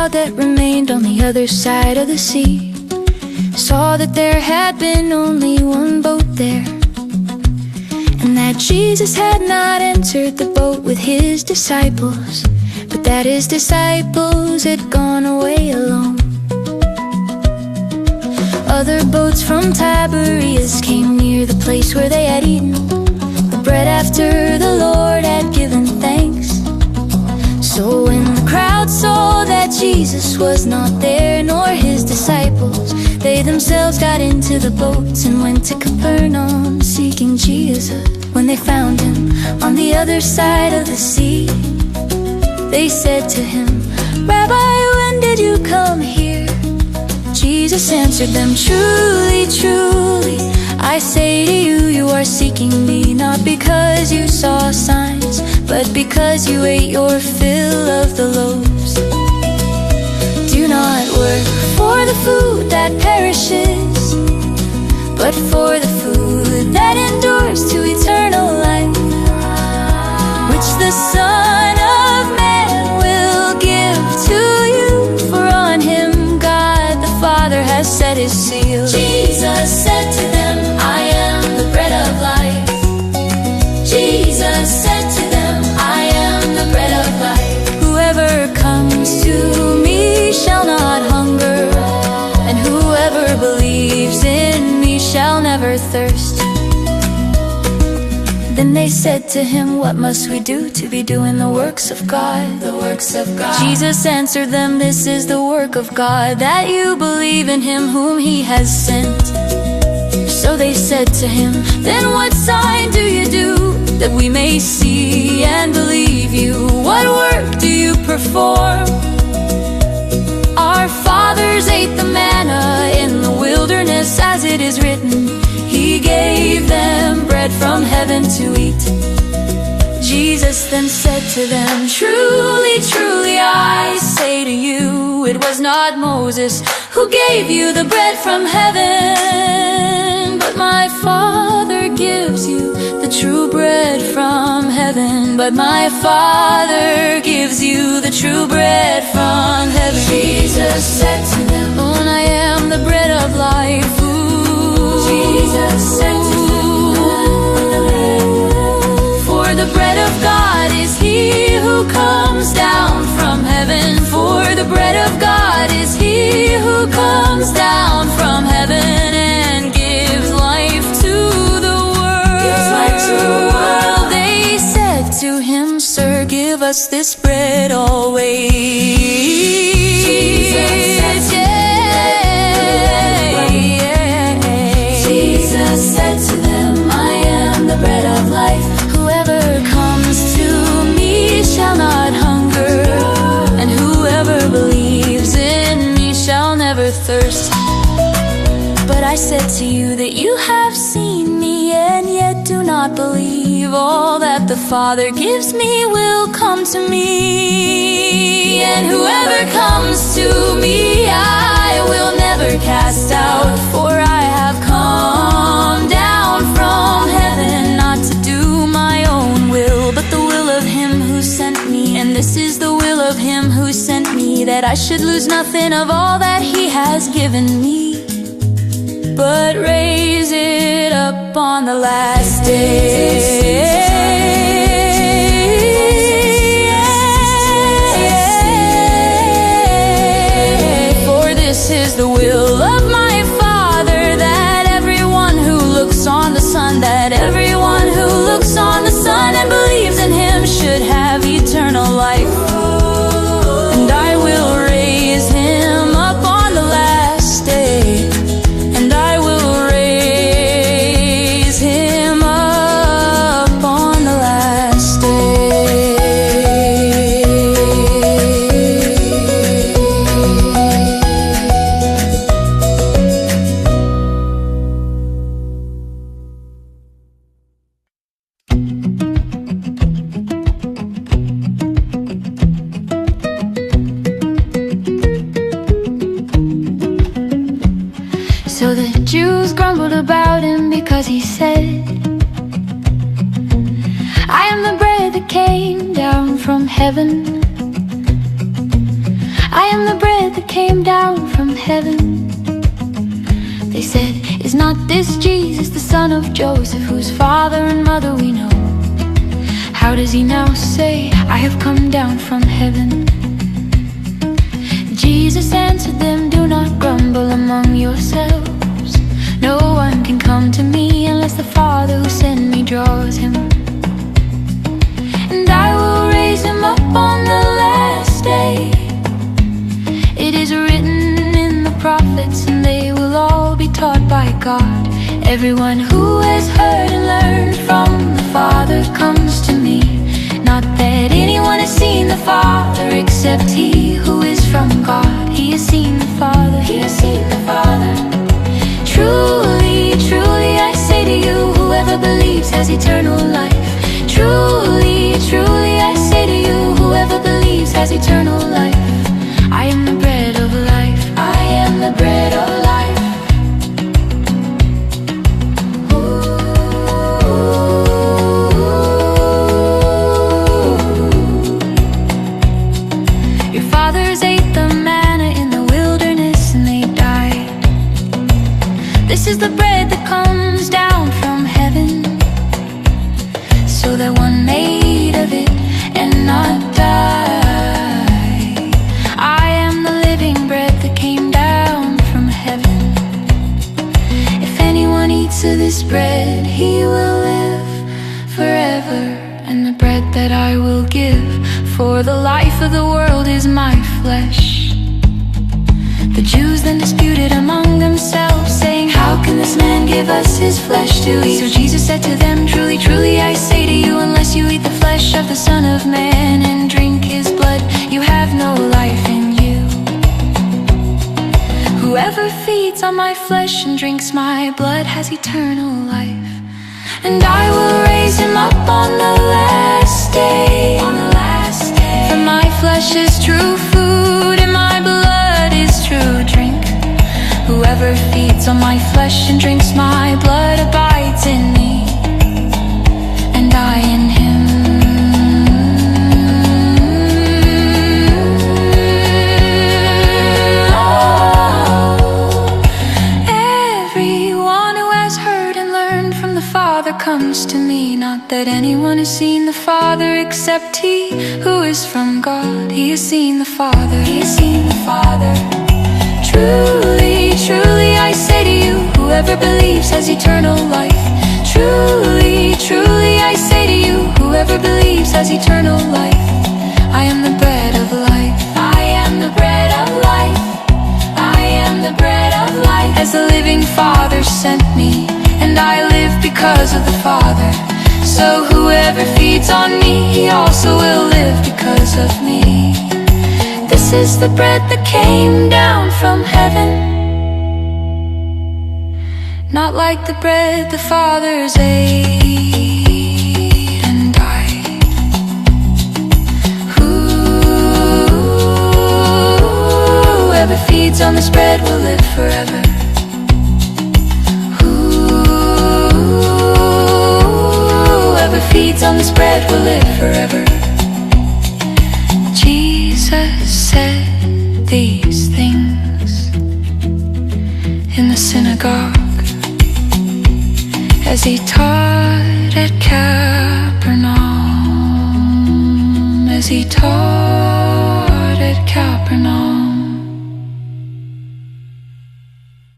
crowd that remained on the other side of the sea saw that there had been only one boat there, and that Jesus had not entered the boat with his disciples, but that his disciples had gone away alone. Other boats from Tiberias came near the place where they had eaten the bread after the Lord had given thanks. So when the crowd saw that Jesus was not there, nor his disciples, they themselves got into the boats and went to Capernaum seeking Jesus. When they found him on the other side of the sea, they said to him, "Rabbi, when did you come here?" Jesus answered them, "Truly, truly, I say to you, you are seeking me, not because you saw signs, but because you ate your fill of the loaves. Do not work for the food that perishes, but for the food that endures to eternal life, which the Son of Man will give to you, for on him God the Father has set his seal." Jesus said to them, "I am the bread of life." Jesus said to them, "I am the bread of life. Whoever comes to me shall not hunger, and whoever believes in me shall never thirst." Then they said to him, "What must we do to be doing the works of God?" The works of God. Jesus answered them, "This is the work of God, that you believe in him whom he has sent." So they said to him, "Then what sign do you do, that we may see and believe you? What work do you perform? Our fathers ate the manna in the wilderness, as it is written, he gave them bread from heaven to eat." Jesus then said to them, "Truly, truly, I say to you, it was not Moses who gave you the bread from heaven, but my Father gives you the true bread from heaven. But my Father gives you the true bread from heaven." Jesus said to them, "Oh, I am the bread of life." Ooh. Jesus said to them, "For the bread of God is he who comes down from heaven. For the bread of God is he who comes down from heaven and gives life to the world." Gives life to the world. They said to him, "Sir, give us this bread always." Jesus said to them, "I am the bread of life. Whoever comes to me shall not hunger, and whoever believes in me shall never thirst. But I said to you that you have seen me, and yet do not believe. All that the Father gives me will come to me, and whoever comes to me I will never cast out. For I have come down from heaven, not to do my own will, but the will of him who sent me. And this is the will of him who sent me, that I should lose nothing of all that he has given me, but raise it up on the last day." "For this is the will of my Father, that everyone who looks on the Son, that everyone who looks on the Son and believes in him should have eternal life. And I will raise him up on the last day, and I will raise him up on the last day." So the Jews grumbled about him because he said, "I am the bread that came down from heaven. I am the bread that came down from heaven. They said, is not this Jesus, the son of Joseph, whose father and mother we know? How does he now say, I have come down from heaven? Jesus answered them, do not grumble among yourselves. No one can come to me unless the Father who sent me draws him. And I will raise him up on the last day. It is written in the prophets, and they will all be taught by God. Everyone who has heard and learned from the Father comes to me. Not that anyone has seen the Father except he who is from God. He has seen the Father, he has seen the Father. Truly, truly I say to you, whoever believes has eternal life. Truly, truly I say to you, whoever believes has eternal life. I am the bread of life, I am the bread of life. Your fathers ate the manna in the wilderness and they died. This is the bread that comes down from heaven, so that one may eat of it and not die. I am the living bread that came down from heaven. If anyone eats of this bread, he will live forever. And the bread that I will give for the life of the world is my flesh. The Jews then disputed among themselves, saying, how can this man give us his flesh to eat? So Jesus said to them, truly, truly I say to you, unless you eat the flesh of the Son of Man and drink his blood, you have no life in you. Whoever feeds on my flesh and drinks my blood has eternal life. And I will raise him up on the last day. For my flesh is true food and my blood is true drink. Whoever feeds on my flesh and drinks my blood abides in me, and I in him. Everyone who has heard and learned from the Father comes to me. Not that anyone has seen the Father except he who is from God. He has seen the Father, he has seen the Father. Truly, truly I say to you, whoever believes has eternal life. Truly, truly I say to you, whoever believes has eternal life. I am the bread of life, I am the bread of life, I am the bread of life. As the living Father sent me, and I live because of the Father. So whoever feeds on me, he also will live because of me. This is the bread that came down from heaven, not like the bread the fathers ate and died. Whoever feeds on this bread will live forever. Whoever feeds on this bread will live forever. Jesus said these things in the synagogue as he taught at Capernaum, as he taught at Capernaum.